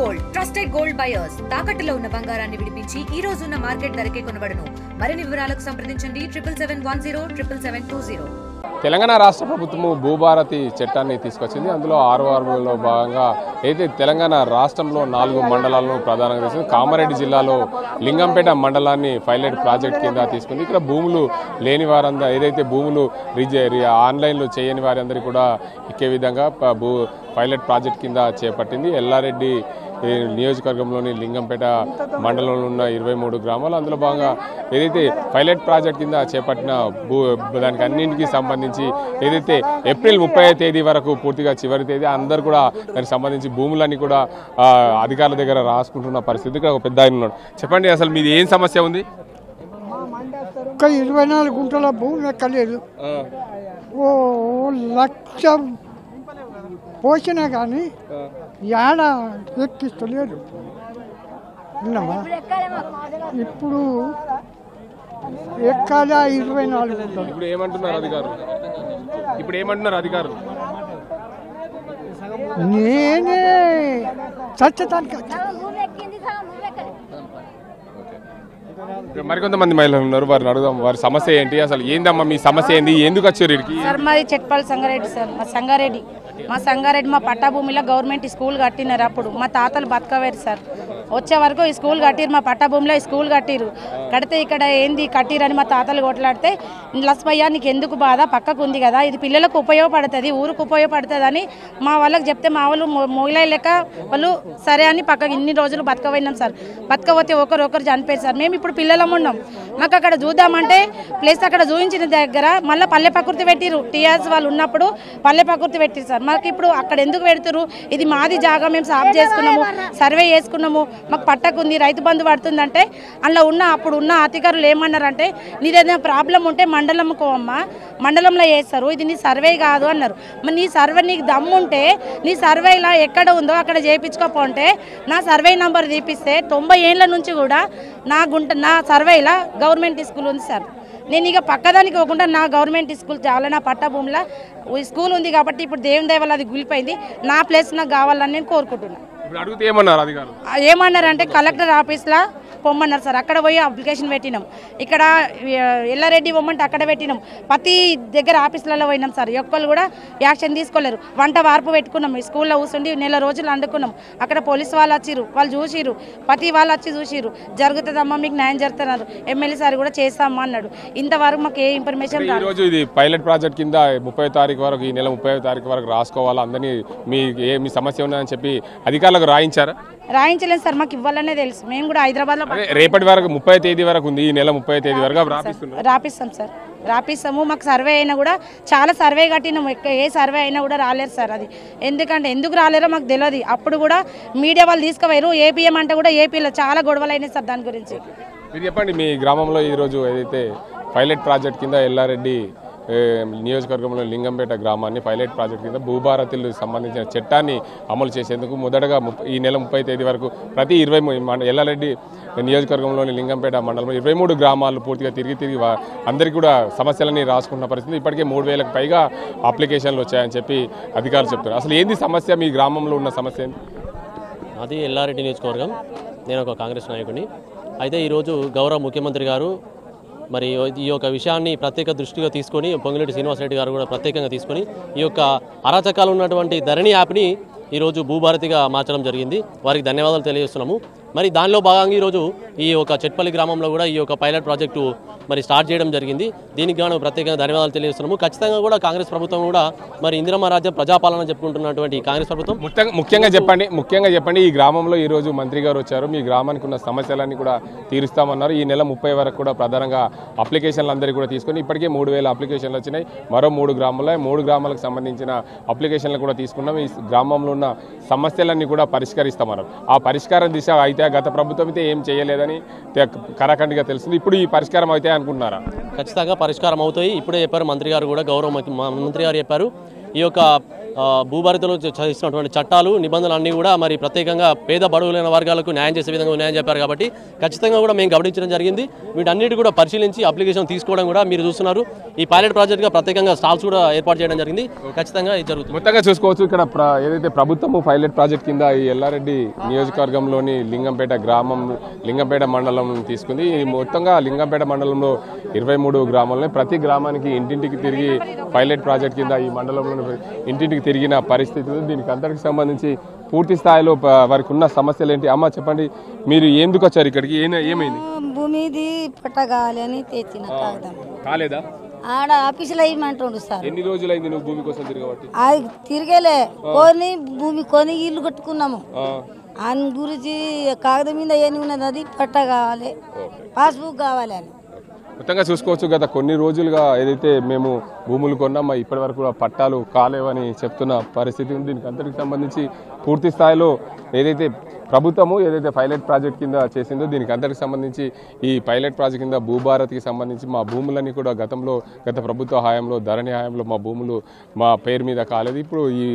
Gold trusted gold buyers తాకట్టులో ఉన్న బంగారాన్ని విడిపించి ఈ రోజు ఉన్న మార్కెట్ ధరకే కొనబడును. మరిన్ని వివరాలకు సంప్రదించండి 77107720. తెలంగాణ రాష్ట్ర ప్రభుత్వము భూభారతి చట్టాన్ని తీసుకొచ్చింది. అందులో 6 భాగంగా అయితే తెలంగాణ రాష్ట్రంలో 4 మండలాలను ప్రధానంగా తీసుకుంది. కామారెడ్డి జిల్లాలో లింగంపేట మండలాన్ని పైలట్ ప్రాజెక్ట్ కింద తీసుకుంది. ఇక్కడ భూములు లేని వారందరూ ఏదైతే భూములు ఆన్లైన్లో చేయని వారందరికీ కూడా ఎక్కే విధంగా పైలట్ ప్రాజెక్ట్ కింద చేపట్టింది. ఎల్లారెడ్డి నియోజకవర్గంలోని లింగంపేట మండలంలో ఉన్న 23 గ్రామాలు అందులో భాగంగా ఏదైతే పైలట్ ప్రాజెక్ట్ కింద చేపట్టిన దానికి అన్నింటికి సంబంధించి ఏదైతే ఏప్రిల్ 30వ తేదీ వరకు పూర్తిగా చివరి తేదీ అందరూ కూడా దానికి సంబంధించి భూములన్నీ కూడా అధికారుల దగ్గర రాసుకుంటున్న పరిస్థితి. ఇక్కడ ఒక పెద్ద ఆయన ఉన్నాడు. చెప్పండి, అసలు మీది ఏం సమస్య ఉంది? 24 గుంటల భూమి ఎక్కలేదు. ఓ లక్ష పోసినా కానీ ఏడ ఎక్కిస్తలేదు. విన్నామా? ఇప్పుడు ఎక్కాలా 24 గుంటలు. ఇప్పుడు ఏమంటున్నారు అధికారులు? నేనే చచ్చటానికి మరికొంతమంది మహిళలు ఉన్నారు, వారిని అడుగుదాం. వారి సమస్య ఏంటి, అసలు ఏందమ్మా మీ సమస్య ఏంది, ఎందుకు వచ్చారు? సార్ మాది చెట్పల్లి సంగారెడ్డి సార్. మా సంగారెడ్డి మా పట్టా భూమిలో గవర్నమెంట్ స్కూల్ కట్టినారు. అప్పుడు మా తాతలు బతకవేరు సార్. వచ్చే వరకు ఈ స్కూల్ కట్టిరు, మా పట్టా భూమిలో ఈ స్కూల్ కట్టిరు. కడితే ఇక్కడ ఏంది కట్టిరని మా తాతలు కొట్లాడితే, లక్ష్మయ్య నీకు ఎందుకు బాధ, పక్కకు ఉంది కదా, ఇది పిల్లలకు ఉపయోగపడుతుంది, ఊరికి ఉపయోగపడుతుంది అని మా వాళ్ళకి చెప్తే మా వాళ్ళు మొయిలా లెక్క వాళ్ళు సరే అని పక్కకు ఇన్ని రోజులు బతకపోయినాం సార్. బతకపోతే ఒకరు చనిపోయారు సార్. మేము ఇప్పుడు పిల్లలం ఉన్నాం. మాకు అక్కడ చూద్దామంటే ప్లేస్ అక్కడ చూపించిన దగ్గర మళ్ళీ పల్లె ప్రకృతి పెట్టిరు. టీఆర్ఎస్ వాళ్ళు ఉన్నప్పుడు పల్లె ప్రకృతి పెట్టిరు సార్. మాకు ఇప్పుడు అక్కడ ఎందుకు పెడుతురు? ఇది మాది జాగా, మేము సాఫ్ చేసుకున్నాము, సర్వే చేసుకున్నాము, మాకు పట్టకుంది, రైతు బంధు పడుతుందంటే అందులో అప్పుడు ఉన్న అధికారులు ఏమన్నారంటే, నీదేదైనా ప్రాబ్లం ఉంటే మండలంకు అమ్మా, మండలంలో చేస్తారు, ఇది నీ సర్వే కాదు అన్నారు. మరి నీ సర్వే నీకు దమ్ముంటే నీ సర్వేలా ఎక్కడ ఉందో అక్కడ చేయించుకోపోతే నా సర్వే నంబర్ తీపిస్తే 90 ఏళ్ళ నుంచి కూడా నా సర్వేలా గవర్నమెంట్ స్కూల్ ఉంది సార్. నేను ఇక పక్కదానికి పోకుండా నా గవర్నమెంట్ స్కూల్ చాలా, నా పట్టా భూమిలో స్కూల్ ఉంది కాబట్టి ఇప్పుడు దేవుని దయ వల్ల అది గులిపోయింది. నా ప్లేస్ నాకు కావాలని నేను కోరుకుంటున్నాను. ఏమన్నారంటే కలెక్టర్ ఆఫీస్లో పొమ్మన్నారు సార్. అక్కడ పోయి అప్లికేషన్ పెట్టినాం. ఇక్కడ ఎల్లారెడ్డి పొమ్మంటే అక్కడ పెట్టినాం. ప్రతి దగ్గర ఆఫీసులలో పోయినాం సార్. ఒక్కళ్ళు కూడా యాక్షన్ తీసుకోలేరు. వంట వార్పు పెట్టుకున్నాం, స్కూల్లో కూర్చుండి నెల రోజులు వండుకున్నాం. అక్కడ పోలీసు వాళ్ళు వచ్చిరు, వాళ్ళు చూసిరు, ప్రతి వాళ్ళు వచ్చి చూసిరు. జరుగుతుందమ్మా, మీకు న్యాయం జరుగుతున్నారు, ఎమ్మెల్యే సార్ కూడా చేస్తామా అన్నాడు. ఇంతవరకు మాకు ఏ ఇన్ఫర్మేషన్ రాలేదు. ఇది పైలట్ ప్రాజెక్ట్ కింద 30వ తారీఖు వరకు, ఈ నెల 30వ తారీఖు వరకు రాసుకోవాలి, అందరినీ మీ సమస్య ఉన్నదని చెప్పి అధికారులకు రాయించారా? రాయించలేదు సార్, మాకు ఇవ్వాలనే తెలుసు. మేము కూడా హైదరాబాద్ లో రేపటి వరకు 30వ తేదీ వరకు ఉంది, ఈ నెల 30వ తేదీ వరకు రాపిస్తాం సార్. రాపిస్తాము. మాకు సర్వే అయినా కూడా చాలా సర్వే కట్టినాము, ఏ సర్వే అయినా కూడా రాలేరు సార్. అది ఎందుకు రాలేరో మాకు తెలియదు. అప్పుడు కూడా మీడియా వాళ్ళు తీసుకుపోయారు. ఏపీఎం అంటే కూడా ఏపీలో చాలా గొడవలు అయినాయి సార్ దాని గురించి. మీరు చెప్పండి, మీ గ్రామంలో ఈరోజు ఏదైతే పైలట్ ప్రాజెక్ట్ కింద ఎల్లారెడ్డి నియోజకవర్గంలో లింగంపేట గ్రామాన్ని పైలట్ ప్రాజెక్ట్ కింద భూభారతికి సంబంధించిన చట్టాన్ని అమలు చేసేందుకు మొదటగా ఈ నెల 30వ తేదీ వరకు ప్రతి 23 ఎల్లారెడ్డి నియోజకవర్గంలోని లింగంపేట మండలంలో 23 గ్రామాలు పూర్తిగా తిరిగి అందరికీ కూడా సమస్యలని రాసుకుంటున్న పరిస్థితి. ఇప్పటికే 3000కు పైగా అప్లికేషన్లు వచ్చాయని చెప్పి అధికారులు చెప్తున్నారు. అసలు ఏంది సమస్య, మీ గ్రామంలో ఉన్న సమస్య ఏంది? అది ఎల్లారెడ్డి నియోజకవర్గం. నేను ఒక కాంగ్రెస్ నాయకుడిని. అయితే ఈరోజు గౌరవ ముఖ్యమంత్రి గారు మరి ఈ యొక్క విషయాన్ని ప్రత్యేక దృష్టిగా తీసుకొని, పొంగులేటి శ్రీనివాసరెడ్డి గారు కూడా ప్రత్యేకంగా తీసుకొని ఈ యొక్క అరాచకాలు ఉన్నటువంటి ధరణి యాప్ని ఈరోజు భూభారతిగా మార్చడం జరిగింది. వారికి ధన్యవాదాలు తెలియజేస్తున్నాము. మరి దానిలో భాగంగా ఈరోజు ఈ యొక్క చెట్పల్లి గ్రామంలో కూడా ఈ యొక్క పైలట్ ప్రాజెక్టు మరి స్టార్ట్ చేయడం జరిగింది. దీనికి గాను ప్రత్యేకంగా ధన్యవాదాలు తెలియజేస్తున్నాము. ఖచ్చితంగా కూడా కాంగ్రెస్ ప్రభుత్వం కూడా మరి ఇందిరమ్మ రాజ్యం ప్రజాపాలన చెప్పుకుంటున్నటువంటి కాంగ్రెస్ ప్రభుత్వం ముఖ్యంగా చెప్పండి ఈ గ్రామంలో ఈరోజు మంత్రి గారు వచ్చారు, మీ గ్రామానికి ఉన్న సమస్యలన్నీ కూడా తీరుస్తామన్నారు. ఈ నెల 30 వరకు కూడా ప్రధానంగా అప్లికేషన్లు అందరికీ కూడా తీసుకొని ఇప్పటికే 3000 అప్లికేషన్లు వచ్చినాయి. మరో 3 గ్రామాలకు సంబంధించిన అప్లికేషన్లు కూడా తీసుకున్నాం. ఈ గ్రామంలో ఉన్న సమస్యలన్నీ కూడా పరిష్కరిస్తామన్నారు. ఆ పరిష్కారం దిశ అయితే గత ప్రభుత్వం అయితే ఏం చేయలేదని కరాఖండిగా తెలిసింది. ఇప్పుడు ఈ పరిష్కారం అయితే అనుకుంటున్నారా? ఖచ్చితంగా పరిష్కారం అవుతాయి. ఇప్పుడే చెప్పారు మంత్రి గారు కూడా, గౌరవ మంత్రి గారు చెప్పారు. ఈ యొక్క భూభారతిలో చేసినటువంటి చట్టాలు నిబంధనలు అన్నీ కూడా మరి ప్రత్యేకంగా పేద బడుగులైన వర్గాలకు న్యాయం చేసే విధంగా న్యాయం చెప్పారు కాబట్టి ఖచ్చితంగా కూడా మేము గమనించడం జరిగింది. వీటన్నిటి కూడా పరిశీలించి అప్లికేషన్ తీసుకోవడం కూడా మీరు చూస్తున్నారు. ఈ పైలట్ ప్రాజెక్ట్గా ప్రత్యేకంగా స్టాల్స్ కూడా ఏర్పాటు చేయడం జరిగింది. ఖచ్చితంగా ఇది జరుగుతుంది. మొత్తంగా చూసుకోవచ్చు ఇక్కడ ఏదైతే ప్రభుత్వము పైలట్ ప్రాజెక్ట్ కింద ఈ ఎల్లారెడ్డి నియోజకవర్గంలోని లింగంపేట గ్రామం లింగంపేట మండలం తీసుకుంది. ఈ మొత్తంగా లింగంపేట మండలంలో 23 గ్రామాలని ప్రతి గ్రామానికి ఇంటింటికి తిరిగి పైలట్ ప్రాజెక్ట్ కింద ఈ మండలంలో ఇంటింటికి తిరిగిన పరిస్థితి ఉంది. దీనికి అందరికి సంబంధించి పూర్తి స్థాయిలో వారికి ఉన్న సమస్యలు ఏంటి? అమ్మ చెప్పండి, మీరు ఎందుకు వచ్చారు ఇక్కడికి? ఏమైంది? భూమిది పట్ట కావాలని తెచ్చిన కాగితం కాలేదా? ఆడ ఆఫీసులో ఇవ్వమంటుండు సార్. ఎన్ని రోజులైంది నువ్వు భూమి కోసం తిరగబట్టి? అది తిరగలే, కొని భూమి కొని ఇల్లు కట్టుకున్నాము. ఆయన గురించి కాగితం మీద ఏమి ఉన్నది, అది పట్ట కావాలి, పాస్బుక్ కావాలి అని. మొత్తంగా చూసుకోవచ్చు, గత కొన్ని రోజులుగా ఏదైతే మేము భూములు కొన్నామో ఇప్పటి వరకు కూడా పట్టాలు కాలేవని చెప్తున్న పరిస్థితి ఉంది. దీనికి అందరికి సంబంధించి పూర్తి స్థాయిలో ఏదైతే ప్రభుత్వము ఏదైతే పైలట్ ప్రాజెక్ట్ కింద చేసిందో దీనికి అందరికి సంబంధించి ఈ పైలట్ ప్రాజెక్ట్ కింద భూభారతికి సంబంధించి మా భూములన్నీ కూడా గత ప్రభుత్వ హయాంలో ధరణి హయాంలో మా భూములు మా పేరు మీద కాలేదు. ఇప్పుడు ఈ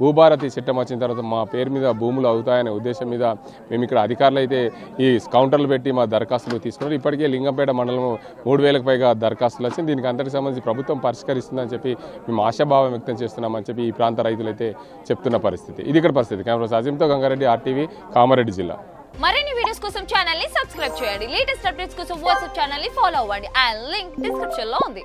భూభారతి చట్టం వచ్చిన తర్వాత మా పేరు మీద భూములు అవుతాయనే ఉద్దేశం మీద మేము ఇక్కడ అధికారులు అయితే ఈ కౌంటర్లు పెట్టి మా దరఖాస్తులు తీసుకున్నారు. ఇప్పటికే లింగంపేట మండలం 3000కు పైగా దరఖాస్తులు వచ్చింది. దీనికి అందరికి సంబంధించి ప్రభుత్వం పరిష్కరిస్తుందని చెప్పి మేము ఆశాభావం వ్యక్తం చేస్తున్నామని చెప్పి ఈ ప్రాంత రైతులైతే చెప్తున్న పరిస్థితి. ఇది ఇక్కడ పరిస్థితి. కెమెరా అజీంతో గంగారెడ్డి, RTV, కామారెడ్డి జిల్లా. మరిన్ని వీడియోస్ కోసం ఛానల్ ని సబ్స్క్రైబ్ చేయండి. లేటెస్ట్ అప్డేట్స్ కోసం వాట్సాప్ ఛానల్ ని ఫాలో అవ్వండి. అండ్ లింక్ డిస్క్రిప్షన్ లో ఉంది.